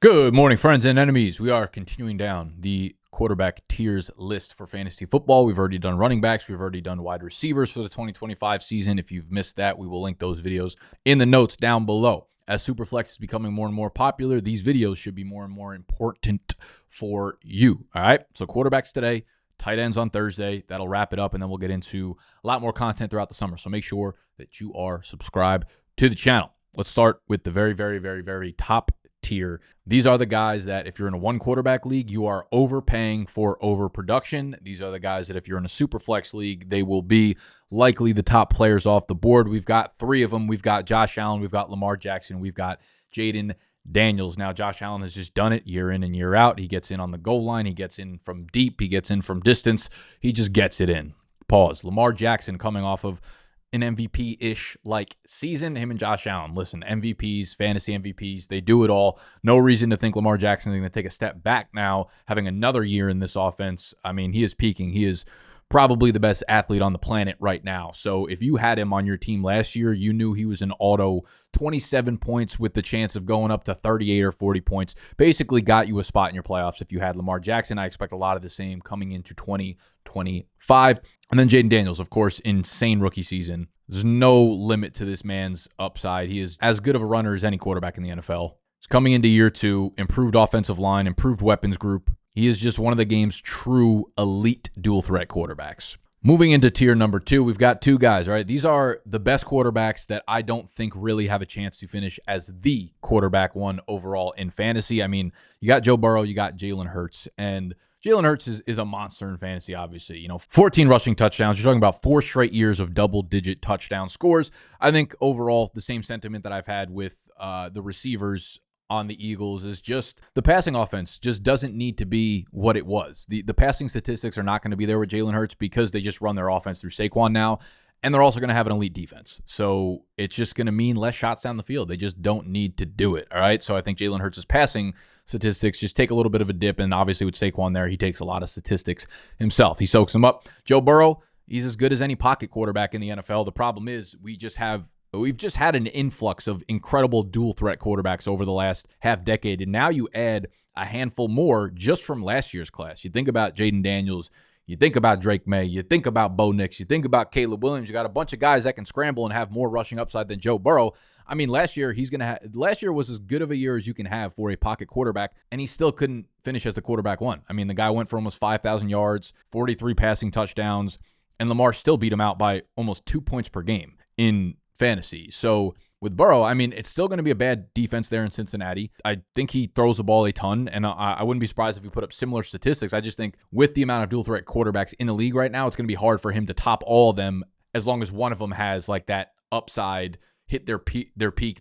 Good morning, friends and enemies. We are continuing down the quarterback tiers list for fantasy football. We've already done running backs. We've already done wide receivers for the 2025 season. If you've missed that, we will link those videos in the notes down below. As superflex is becoming more and more popular, these videos should be more and more important for you. All right. So quarterbacks today, tight ends on Thursday. That'll wrap it up, and then we'll get into a lot more content throughout the summer. So make sure that you are subscribed to the channel. Let's start with the very top tier. These are the guys that if you're in a one quarterback league, you are overpaying for overproduction. These are the guys that if you're in a super flex league, they will be likely the top players off the board. We've got three of them. We've got Josh Allen, we've got Lamar Jackson, we've got Jaden Daniels. Now, Josh Allen has just done it year in and year out. He gets in on the goal line. He gets in from deep. He gets in from distance. He just gets it in. Pause. Lamar Jackson coming off of an MVP-ish like season. Him and Josh Allen, listen, MVPs, fantasy MVPs, they do it all. No reason to think Lamar Jackson is going to take a step back now, having another year in this offense. I mean, he is peaking. He is probably the best athlete on the planet right now. So if you had him on your team last year, you knew he was an auto 27 points with the chance of going up to 38 or 40 points. Basically got you a spot in your playoffs if you had Lamar Jackson. I expect a lot of the same coming into 2025. And then Jaden Daniels, of course, insane rookie season. There's no limit to this man's upside. He is as good of a runner as any quarterback in the NFL. He's coming into year two, improved offensive line, improved weapons group. He is just one of the game's true elite dual threat quarterbacks. Moving into tier number two, we've got two guys, right? These are the best quarterbacks that I don't think really have a chance to finish as the quarterback one overall in fantasy. I mean, you got Joe Burrow, you got Jalen Hurts, and Jalen Hurts is a monster in fantasy, obviously. 14 rushing touchdowns. You're talking about 4 straight years of double-digit touchdown scores. I think overall, the same sentiment that I've had with the receivers on the Eagles is just the passing offense just doesn't need to be what it was. The passing statistics are not going to be there with Jalen Hurts because they just run their offense through Saquon now, and they're also going to have an elite defense. So it's just going to mean less shots down the field. They just don't need to do it, all right? So I think Jalen Hurts' passing statistics just take a little bit of a dip, and obviously with Saquon there, he takes a lot of statistics himself. He soaks them up. Joe Burrow, he's as good as any pocket quarterback in the NFL. The problem is we've just had an influx of incredible dual threat quarterbacks over the last half decade, and now you add a handful more just from last year's class. You think about Jaden Daniels, you think about Drake May, you think about Bo Nix, you think about Caleb Williams. You got a bunch of guys that can scramble and have more rushing upside than Joe Burrow. I mean, last year was as good of a year as you can have for a pocket quarterback, and he still couldn't finish as the quarterback one. I mean, the guy went for almost 5,000 yards, 43 passing touchdowns, and Lamar still beat him out by almost 2 points per game in fantasy. So with Burrow, I mean, it's still going to be a bad defense there in Cincinnati. I think he throws the ball a ton, and I wouldn't be surprised if he put up similar statistics. I just think with the amount of dual threat quarterbacks in the league right now, it's going to be hard for him to top all of them as long as one of them has like that upside, hit their peak,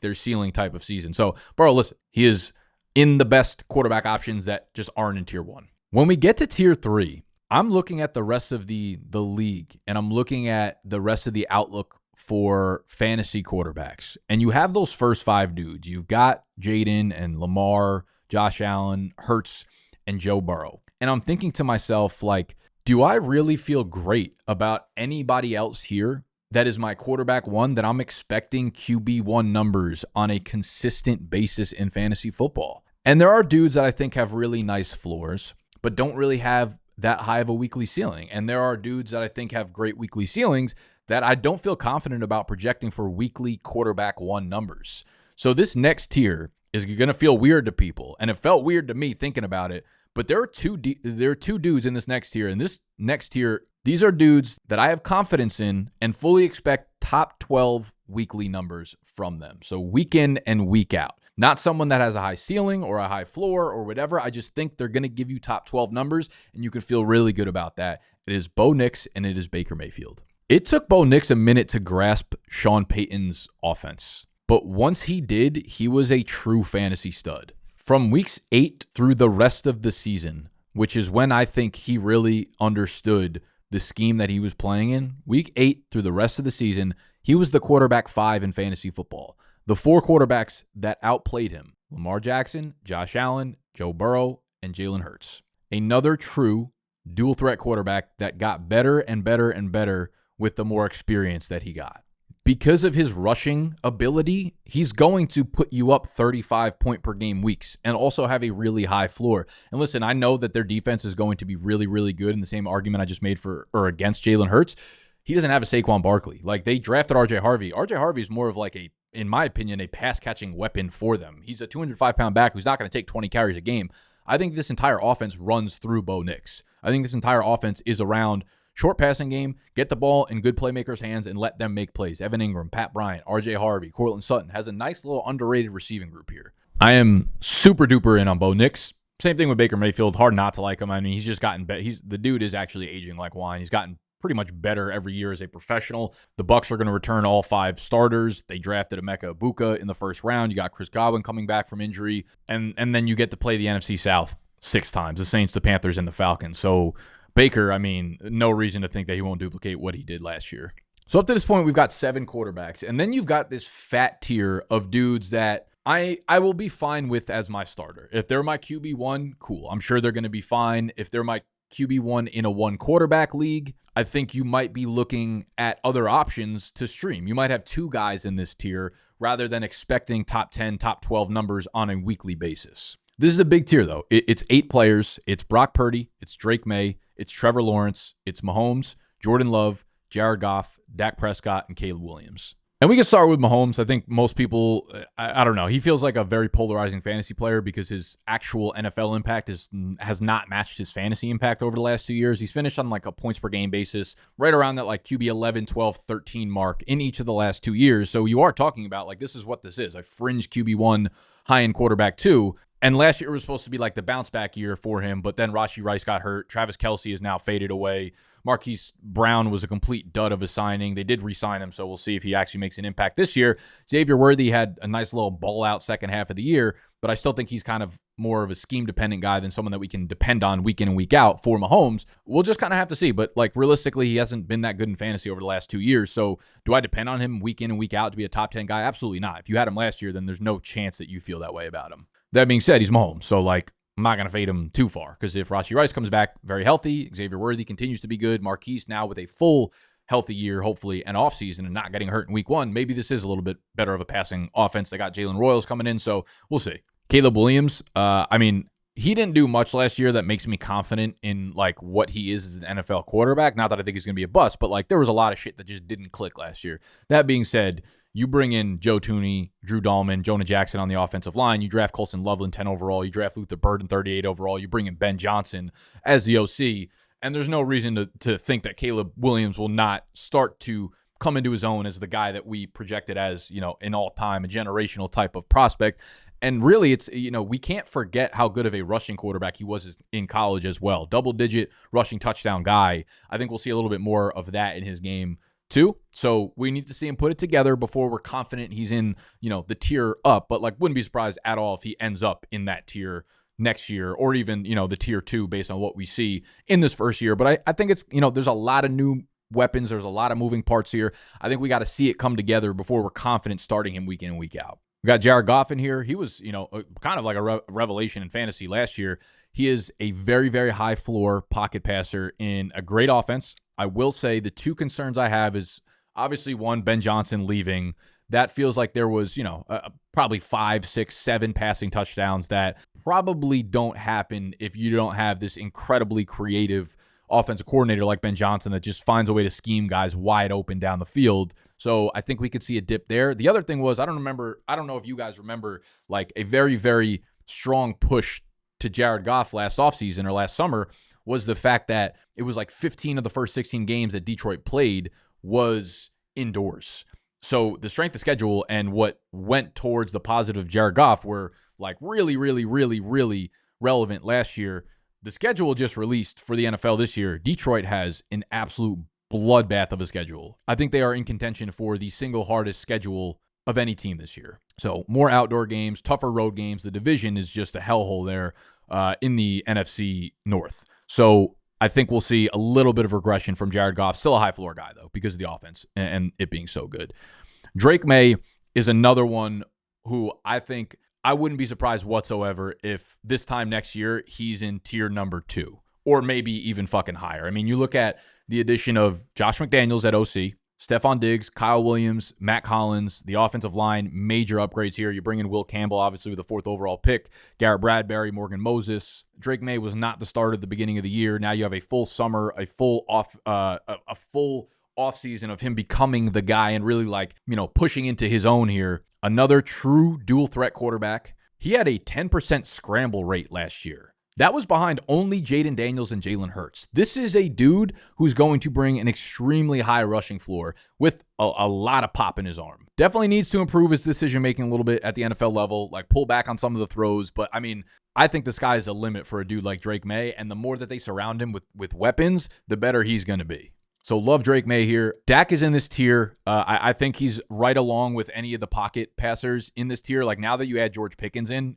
their ceiling type of season. So Burrow, listen, he is in the best quarterback options that just aren't in tier one. When we get to tier three, I'm looking at the rest of the league, and I'm looking at the rest of the outlook for fantasy quarterbacks. And you have those first 5 dudes. You've got Jaden and Lamar, Josh Allen, Hurts, and Joe Burrow. And I'm thinking to myself, like, do I really feel great about anybody else here that is my quarterback one that I'm expecting QB1 numbers on a consistent basis in fantasy football? And there are dudes that I think have really nice floors, but don't really have that high of a weekly ceiling. And there are dudes that I think have great weekly ceilings that I don't feel confident about projecting for weekly quarterback one numbers. So this next tier is going to feel weird to people, and it felt weird to me thinking about it. But there are two dudes in this next tier, and this next tier, these are dudes that I have confidence in and fully expect top 12 weekly numbers from them. So week in and week out. Not someone that has a high ceiling or a high floor or whatever. I just think they're going to give you top 12 numbers, and you can feel really good about that. It is Bo Nix and it is Baker Mayfield. It took Bo Nix a minute to grasp Sean Payton's offense, but once he did, he was a true fantasy stud. From weeks 8 through the rest of the season, which is when I think he really understood the scheme that he was playing in, week 8 through the rest of the season, he was the quarterback 5 in fantasy football. The 4 quarterbacks that outplayed him, Lamar Jackson, Josh Allen, Joe Burrow, and Jalen Hurts. Another true dual threat quarterback that got better and better and better with the more experience that he got. because of his rushing ability, he's going to put you up 35 point per game weeks and also have a really high floor. And listen, I know that their defense is going to be really, really good in the same argument I just made for or against Jalen Hurts. He doesn't have a Saquon Barkley. Like, they drafted RJ Harvey. RJ Harvey is more of like in my opinion, a pass-catching weapon for them. He's a 205-pound back who's not going to take 20 carries a game. I think this entire offense runs through Bo Nix. I think this entire offense is around short passing game, get the ball in good playmakers' hands, and let them make plays. Evan Ingram, Pat Bryant, RJ Harvey, Cortland Sutton has a nice little underrated receiving group here. I am super duper in on Bo Nix. Same thing with Baker Mayfield. Hard not to like him. I mean, he's just gotten better. The dude is actually aging like wine. He's gotten pretty much better every year as a professional. The Bucs are going to return all 5 starters. They drafted Emeka Egbuka in the first round. You got Chris Godwin coming back from injury, and then you get to play the NFC South 6 times: the Saints, the Panthers, and the Falcons. So Baker, I mean, no reason to think that he won't duplicate what he did last year. So up to this point, we've got 7 quarterbacks, and then you've got this fat tier of dudes that I will be fine with as my starter. If they're my QB1, cool. I'm sure they're going to be fine. If they're my QB1 in a 1-quarterback league, I think you might be looking at other options to stream. You might have 2 guys in this tier rather than expecting top 10, top 12 numbers on a weekly basis. This is a big tier, though. It's 8 players. It's Brock Purdy. It's Drake May. It's Trevor Lawrence. It's Mahomes, Jordan Love, Jared Goff, Dak Prescott, and Caleb Williams. And we can start with Mahomes. I think most people, I don't know, he feels like a very polarizing fantasy player because his actual NFL impact has not matched his fantasy impact over the last 2 years. He's finished on like a points per game basis, right around that like QB 11, 12, 13 mark in each of the last 2 years. So you are talking about like, this is what this is, a fringe QB1, high-end quarterback 2. And last year was supposed to be like the bounce back year for him, but then Rashee Rice got hurt. Travis Kelce is now faded away. Marquise Brown was a complete dud of a signing. They did re-sign him, so we'll see if he actually makes an impact this year. Xavier Worthy had a nice little ball-out second half of the year, but I still think he's kind of more of a scheme-dependent guy than someone that we can depend on week in and week out for Mahomes. We'll just kind of have to see, but like realistically, he hasn't been that good in fantasy over the last 2 years, so do I depend on him week in and week out to be a top 10 guy? Absolutely not. If you had him last year, then there's no chance that you feel that way about him. That being said, he's Mahomes, so like I'm not going to fade him too far because if Rashee Rice comes back very healthy, Xavier Worthy continues to be good, Marquise now with a full healthy year, hopefully, and offseason and not getting hurt in week 1, maybe this is a little bit better of a passing offense. They got Jalen Royals coming in, so we'll see. Caleb Williams, I mean, he didn't do much last year that makes me confident in like what he is as an NFL quarterback. Not that I think he's going to be a bust, but like there was a lot of shit that just didn't click last year. That being said, you bring in Joe Tooney, Drew Dahlman, Jonah Jackson on the offensive line. You draft Colson Loveland 10 overall. You draft Luther Burden 38 overall. You bring in Ben Johnson as the OC. And there's no reason to think that Caleb Williams will not start to come into his own as the guy that we projected as, you know, an all-time, a generational type of prospect. And really, it's, you know, we can't forget how good of a rushing quarterback he was in college as well. Double-digit rushing touchdown guy. I think we'll see a little bit more of that in his game too. So we need to see him put it together before we're confident he's in, you know, the tier up. But like, wouldn't be surprised at all if he ends up in that tier next year or even, you know, the tier 2 based on what we see in this first year. But I think it's, you know, there's a lot of new weapons. There's a lot of moving parts here. I think we got to see it come together before we're confident starting him week in and week out. We got Jared Goff in here. He was, you know, kind of like a revelation in fantasy last year. He is a very, very high floor pocket passer in a great offense. I will say the 2 concerns I have is obviously one, Ben Johnson leaving. That feels like there was, you know, probably 5, 6, 7 passing touchdowns that probably don't happen if you don't have this incredibly creative offensive coordinator like Ben Johnson that just finds a way to scheme guys wide open down the field. So I think we could see a dip there. The other thing was, I don't know if you guys remember, like a very, very strong push to Jared Goff last offseason or last summer was the fact that it was like 15 of the first 16 games that Detroit played was indoors. So the strength of schedule and what went towards the positive Jared Goff were like really, really, really, really relevant last year. The schedule just released for the NFL this year. Detroit has an absolute bloodbath of a schedule. I think they are in contention for the single hardest schedule of any team this year. So more outdoor games, tougher road games. The division is just a hellhole there in the NFC North. So I think we'll see a little bit of regression from Jared Goff. Still a high floor guy, though, because of the offense and it being so good. Drake May is another one who I think I wouldn't be surprised whatsoever if this time next year he's in tier number 2 or maybe even fucking higher. I mean, you look at the addition of Josh McDaniels at OC. Stephon Diggs, Kyle Williams, Matt Collins, the offensive line, major upgrades here. You bring in Will Campbell, obviously, with the 4th overall pick. Garrett Bradbury, Morgan Moses. Drake May was not the starter at the beginning of the year. Now you have a full summer, a full offseason of him becoming the guy and really pushing into his own here. Another true dual threat quarterback. He had a 10% scramble rate last year. That was behind only Jaden Daniels and Jalen Hurts. This is a dude who's going to bring an extremely high rushing floor with a lot of pop in his arm. Definitely needs to improve his decision-making a little bit at the NFL level, pull back on some of the throws. But, I think the sky's the limit for a dude like Drake May, and the more that they surround him with weapons, the better he's going to be. So love Drake May here. Dak is in this tier. I think he's right along with any of the pocket passers in this tier. Now that you add George Pickens in,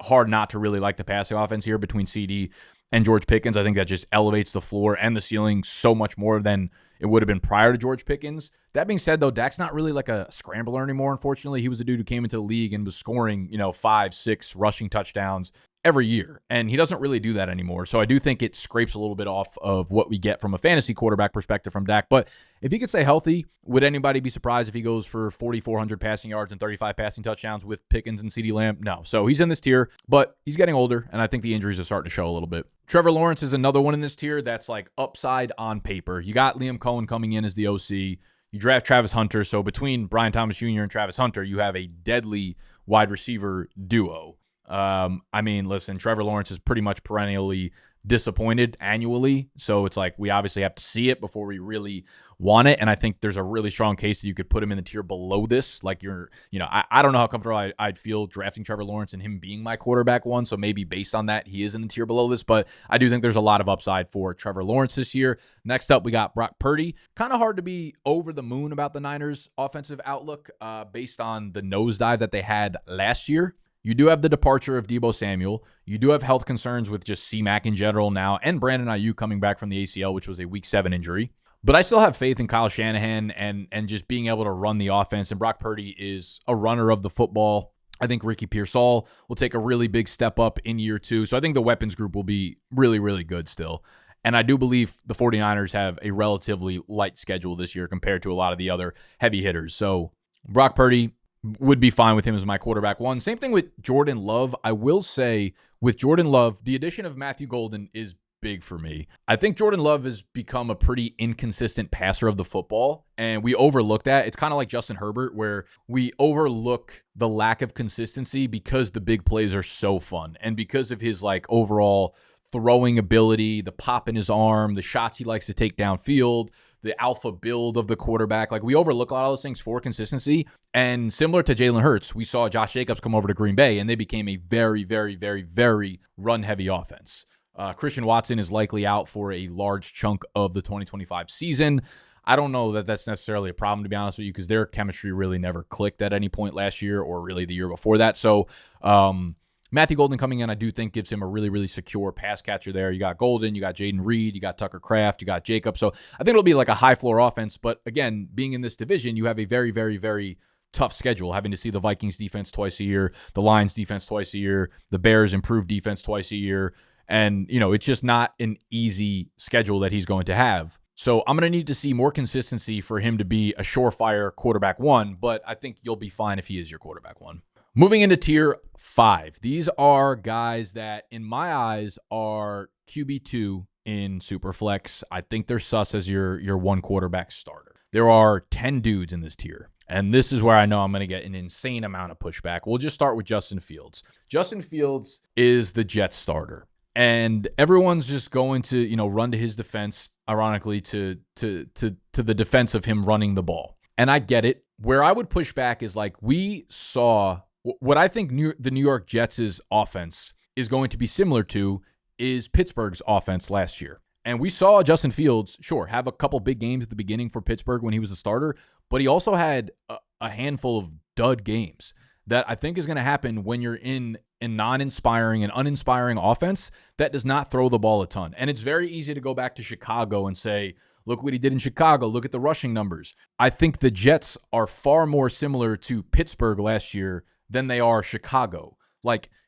hard not to really like the passing offense here between CD and George Pickens. I think that just elevates the floor and the ceiling so much more than it would have been prior to George Pickens. That being said, though, Dak's not really a scrambler anymore, unfortunately. He was a dude who came into the league and was scoring, 5, 6 rushing touchdowns every year, and he doesn't really do that anymore. So I do think it scrapes a little bit off of what we get from a fantasy quarterback perspective from Dak. But if he could stay healthy, would anybody be surprised if he goes for 4,400 passing yards and 35 passing touchdowns with Pickens and CeeDee Lamb? No. So he's in this tier, but he's getting older, and I think the injuries are starting to show a little bit. Trevor Lawrence is another one in this tier that's upside on paper. You got Liam Cohen coming in as the OC. You draft Travis Hunter. So between Brian Thomas Jr. and Travis Hunter, you have a deadly wide receiver duo. Listen, Trevor Lawrence is pretty much perennially disappointed annually. So it's we obviously have to see it before we really want it. And I think there's a really strong case that you could put him in the tier below this. I don't know how comfortable I'd feel drafting Trevor Lawrence and him being my quarterback one. So maybe based on that, he is in the tier below this, but I do think there's a lot of upside for Trevor Lawrence this year. Next up, we got Brock Purdy. Kind of hard to be over the moon about the Niners offensive outlook, based on the nosedive that they had last year. You do have the departure of Deebo Samuel. You do have health concerns with just C-Mac in general now, and Brandon Ayuk coming back from the ACL, which was a Week 7 injury. But I still have faith in Kyle Shanahan and just being able to run the offense, and Brock Purdy is a runner of the football. I think Ricky Pearsall will take a really big step up in year 2. So I think the weapons group will be really, really good still. And I do believe the 49ers have a relatively light schedule this year compared to a lot of the other heavy hitters. So Brock Purdy would be fine with him as my quarterback one. Same thing with Jordan Love. I will say with Jordan Love, the addition of Matthew Golden is big for me. I think Jordan Love has become a pretty inconsistent passer of the football, and we overlook that. It's kind of like Justin Herbert, where we overlook the lack of consistency because the big plays are so fun and because of his overall throwing ability, the pop in his arm, the shots he likes to take downfield, the alpha build of the quarterback. We overlook a lot of those things for consistency. And similar to Jalen Hurts, we saw Josh Jacobs come over to Green Bay, and they became a very, very, very, very run-heavy offense. Christian Watson is likely out for a large chunk of the 2025 season. I don't know that that's necessarily a problem, to be honest with you, because their chemistry really never clicked at any point last year or really the year before that. So, Matthew Golden coming in, I do think gives him a really, really secure pass catcher there. You got Golden, you got Jaden Reed, you got Tucker Kraft, you got Jacob. So I think it'll be a high floor offense. But again, being in this division, you have a very, very, very tough schedule, having to see the Vikings defense twice a year, the Lions defense twice a year, the Bears improved defense twice a year. And, it's just not an easy schedule that he's going to have. So I'm going to need to see more consistency for him to be a surefire quarterback one, but I think you'll be fine if he is your quarterback one. Moving into tier 5. These are guys that, in my eyes, are QB2 in superflex. I think they're sus as your one quarterback starter. There are 10 dudes in this tier, and this is where I know I'm going to get an insane amount of pushback. We'll just start with Justin Fields. Justin Fields is the Jets starter, and everyone's just going to, run to his defense, ironically, to the defense of him running the ball. And I get it. Where I would push back is we saw what I think the New York Jets' offense is going to be similar to is Pittsburgh's offense last year. And we saw Justin Fields, sure, have a couple big games at the beginning for Pittsburgh when he was a starter, but he also had a handful of dud games that I think is going to happen when you're in a non-inspiring and uninspiring offense that does not throw the ball a ton. And it's very easy to go back to Chicago and say, look what he did in Chicago. Look at the rushing numbers. I think the Jets are far more similar to Pittsburgh last year than they are Chicago.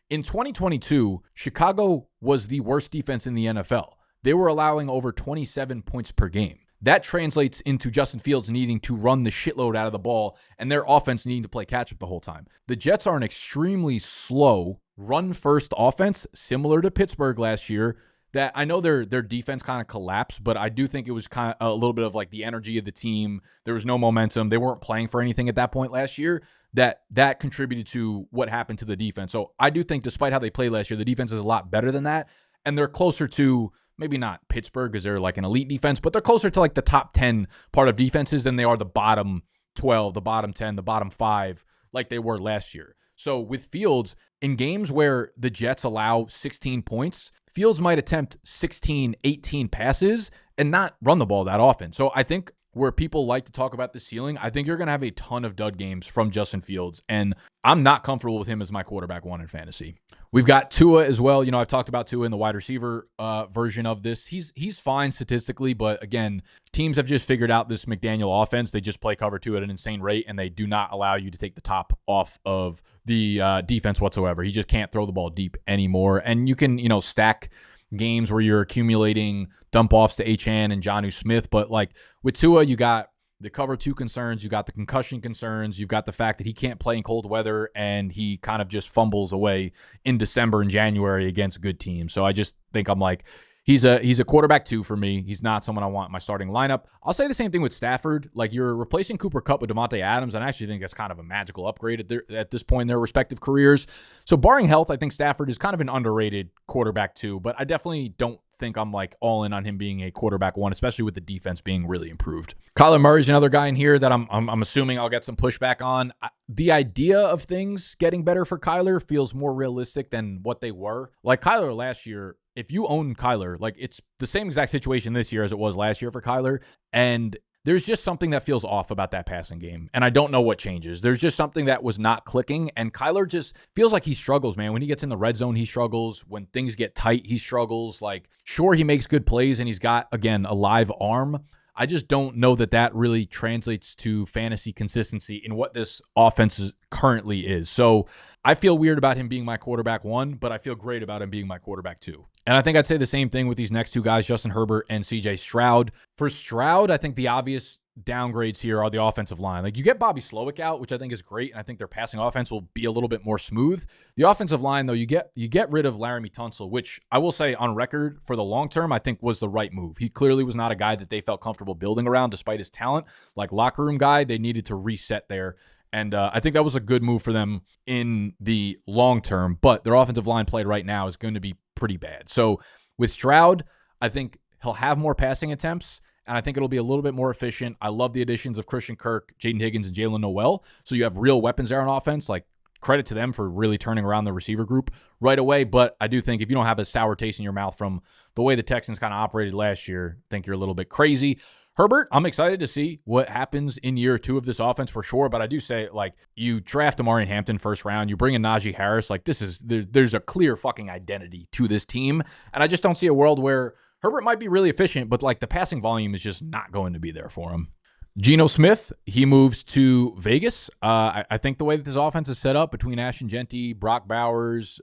In 2022, Chicago was the worst defense in the NFL. They were allowing over 27 points per game. that translates into Justin Fields needing to run the shitload out of the ball and their offense needing to play catch up the whole time. The Jets are an extremely slow run-first offense, similar to Pittsburgh last year, that I know their defense kind of collapsed, but I do think it was kind of a little bit of like the energy of the team. There was no momentum. They weren't playing for anything at that point last year. That contributed to what happened to the defense. So I do think despite how they played last year, the defense is a lot better than that. And they're closer to maybe not Pittsburgh because they're like an elite defense, but they're closer to like the top 10 part of defenses than they are the bottom 12, the bottom 10, the bottom 5 like they were last year. So with Fields, in games where the Jets allow 16 points, Fields might attempt 16, 18 passes and not run the ball that often. So I think where people like to talk about the ceiling, I think you're going to have a ton of dud games from Justin Fields, and I'm not comfortable with him as my quarterback 1 in fantasy. We've got Tua as well. You know, I've talked about Tua in the wide receiver version of this. He's fine statistically, but again, teams have just figured out this McDaniel offense. They just play cover 2 at an insane rate, and they do not allow you to take the top off of the defense whatsoever. He just can't throw the ball deep anymore, and you can, you know, stack games where you're accumulating dump offs to Achane and Jonnu Smith. But like with Tua, you got the cover 2 concerns, you got the concussion concerns, you've got the fact that he can't play in cold weather and he kind of just fumbles away in December and January against good teams. So I just think I'm like, he's a quarterback 2 for me. He's not someone I want in my starting lineup. I'll say the same thing with Stafford. Like, you're replacing Cooper Kupp with Devontae Adams, and I actually think that's kind of a magical upgrade at this point in their respective careers. So barring health, I think Stafford is kind of an underrated quarterback 2, but I definitely don't think I'm like all in on him being a quarterback 1, especially with the defense being really improved. Kyler Murray's another guy in here that I'm assuming I'll get some pushback on. The idea of things getting better for Kyler feels more realistic than what they were. Like Kyler last year, if you own Kyler, like it's the same exact situation this year as it was last year for Kyler, and there's just something that feels off about that passing game, and I don't know what changes. There's just something that was not clicking, and Kyler just feels like he struggles, man. When he gets in the red zone, he struggles. When things get tight, he struggles. Like, sure, he makes good plays, and he's got, again, a live arm. I just don't know that that really translates to fantasy consistency in what this offense currently is. So I feel weird about him being my quarterback 1, but I feel great about him being my quarterback 2. And I think I'd say the same thing with these next 2 guys, Justin Herbert and CJ Stroud. For Stroud, I think the obvious downgrades here are the offensive line. Like, you get Bobby Slowick out, which I think is great, and I think their passing offense will be a little bit more smooth. The offensive line, though, you get rid of Laramie Tunsil, which I will say on record for the long term, I think was the right move. He clearly was not a guy that they felt comfortable building around despite his talent. Like, locker room guy, they needed to reset there. And I think that was a good move for them in the long term, but their offensive line play right now is going to be pretty bad. So with Stroud, I think he'll have more passing attempts, and I think it'll be a little bit more efficient. I love the additions of Christian Kirk, Jaden Higgins, and Jalen Noel. So you have real weapons there on offense. Like, credit to them for really turning around the receiver group right away. But I do think if you don't have a sour taste in your mouth from the way the Texans kind of operated last year, I think you're a little bit crazy. Herbert, I'm excited to see what happens in year 2 of this offense for sure. But I do say, like, you draft Amari Hampton first round, you bring in Najee Harris. Like, there's a clear fucking identity to this team. And I just don't see a world where Herbert might be really efficient, but like the passing volume is just not going to be there for him. Geno Smith, he moves to Vegas. I think the way that this offense is set up between Ashton Genty, Brock Bowers,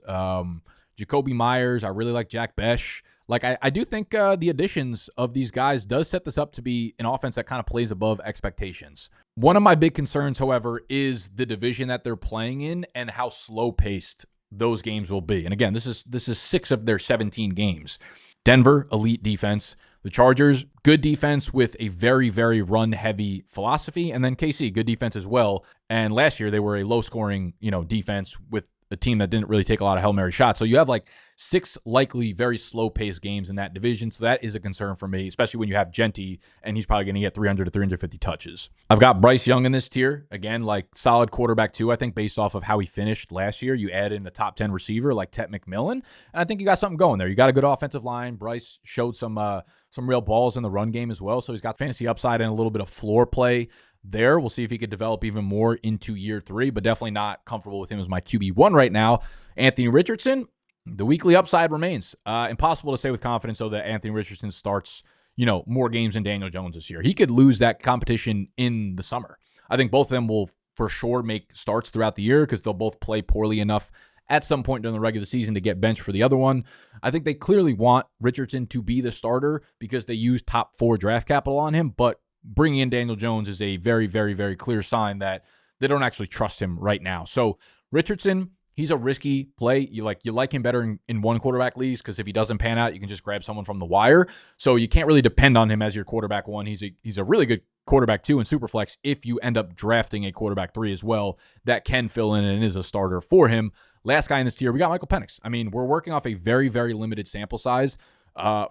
Jacoby Myers, I really like Jack Besh. Like, I do think the additions of these guys does set this up to be an offense that kind of plays above expectations. One of my big concerns, however, is the division that they're playing in and how slow-paced those games will be. And again, this is 6 of their 17 games. Denver, elite defense. The Chargers, good defense with a very, very run-heavy philosophy. And then KC, good defense as well. And last year, they were a low-scoring, defense with a team that didn't really take a lot of Hail Mary shots. So you have like 6 likely very slow-paced games in that division. So that is a concern for me, especially when you have Genty, and he's probably going to get 300 to 350 touches. I've got Bryce Young in this tier. Again, like solid quarterback too, I think, based off of how he finished last year. You add in a top 10 receiver like Tet McMillan, and I think you got something going there. You got a good offensive line. Bryce showed some real balls in the run game as well. So he's got fantasy upside and a little bit of floor play there. We'll see if he could develop even more into year 3, but definitely not comfortable with him as my QB1 right now. Anthony Richardson, the weekly upside remains. Impossible to say with confidence, though, that Anthony Richardson starts, more games than Daniel Jones this year. He could lose that competition in the summer. I think both of them will for sure make starts throughout the year because they'll both play poorly enough at some point during the regular season to get benched for the other one. I think they clearly want Richardson to be the starter because they use top 4 draft capital on him, but bringing in Daniel Jones is a very, very, very clear sign that they don't actually trust him right now. So Richardson, he's a risky play. You like him better in one quarterback leagues because if he doesn't pan out, you can just grab someone from the wire. So you can't really depend on him as your quarterback 1. He's a really good quarterback 2 in superflex if you end up drafting a quarterback 3 as well that can fill in and is a starter for him. Last guy in this tier, we got Michael Penix. I mean, we're working off a very, very limited sample size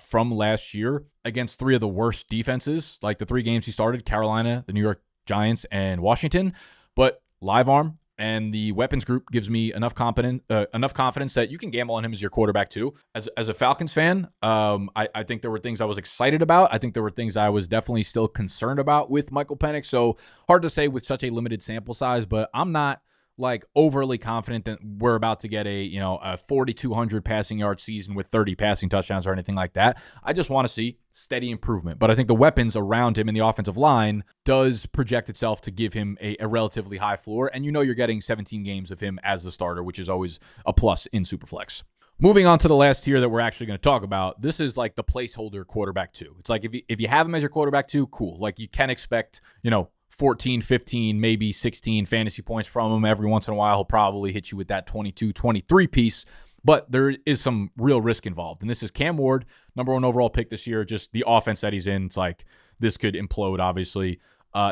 from last year against 3 of the worst defenses, like the 3 games he started: Carolina, the New York Giants, and Washington. But live arm and the weapons group gives me enough confidence that you can gamble on him as your quarterback too. As a Falcons fan, I think there were things I was excited about. I think there were things I was definitely still concerned about with Michael Penix. So hard to say with such a limited sample size, but I'm not like overly confident that we're about to get a 4,200 passing yard season with 30 passing touchdowns or anything like that. I just want to see steady improvement. But I think the weapons around him in the offensive line does project itself to give him a relatively high floor. And you're getting 17 games of him as the starter, which is always a plus in Superflex. Moving on to the last tier that we're actually going to talk about, this is like the placeholder quarterback 2. It's like if you have him as your quarterback 2, cool. Like you can expect, 14, 15, maybe 16 fantasy points from him. Every once in a while, he'll probably hit you with that 22, 23 piece. But there is some real risk involved. And this is Cam Ward, number 1 overall pick this year. Just the offense that he's in, it's like this could implode, obviously.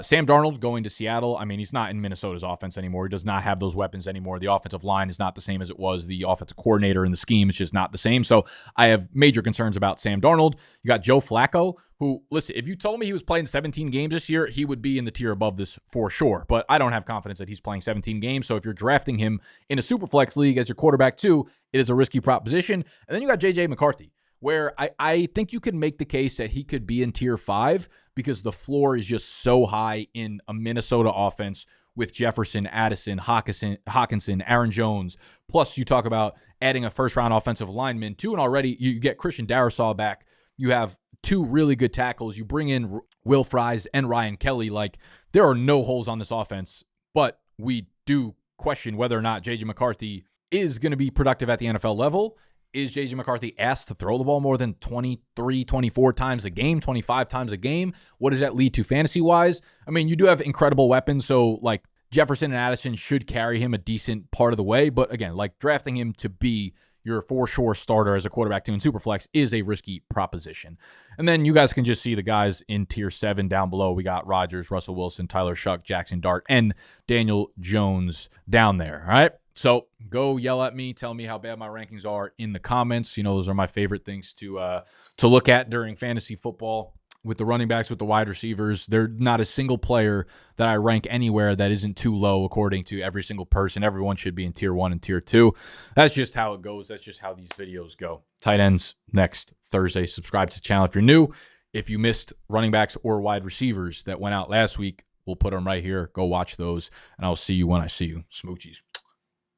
Sam Darnold going to Seattle. I mean, he's not in Minnesota's offense anymore. He does not have those weapons anymore. The offensive line is not the same as it was. The offensive coordinator and the scheme is just not the same. So I have major concerns about Sam Darnold. You got Joe Flacco, who, listen, if you told me he was playing 17 games this year, he would be in the tier above this for sure. But I don't have confidence that he's playing 17 games. So if you're drafting him in a Superflex league as your quarterback 2, it is a risky proposition. And then you got J.J. McCarthy, where I think you can make the case that he could be in tier 5 because the floor is just so high in a Minnesota offense with Jefferson, Addison, Hawkinson, Aaron Jones. Plus, you talk about adding a first-round offensive lineman, too, and already you get Christian Darrisaw back. You have 2 really good tackles. You bring in Will Fries and Ryan Kelly. Like, there are no holes on this offense, but we do question whether or not J.J. McCarthy is going to be productive at the NFL level. Is J.J. McCarthy asked to throw the ball more than 23, 24 times a game, 25 times a game? What does that lead to fantasy-wise? I mean, you do have incredible weapons, so, like, Jefferson and Addison should carry him a decent part of the way. But, again, like, drafting him to be your for sure starter as a quarterback 2 in Superflex is a risky proposition. And then you guys can just see the guys in tier 7 down below. We got Rodgers, Russell Wilson, Tyler Shuck, Jackson Dart, and Daniel Jones down there, all right? So go yell at me. Tell me how bad my rankings are in the comments. Those are my favorite things to look at during fantasy football. With the running backs, with the wide receivers, there's not a single player that I rank anywhere that isn't too low according to every single person. Everyone should be in tier 1 and tier 2. That's just how it goes. That's just how these videos go. Tight ends next Thursday. Subscribe to the channel if you're new. If you missed running backs or wide receivers that went out last week, we'll put them right here. Go watch those, and I'll see you when I see you. Smoochies.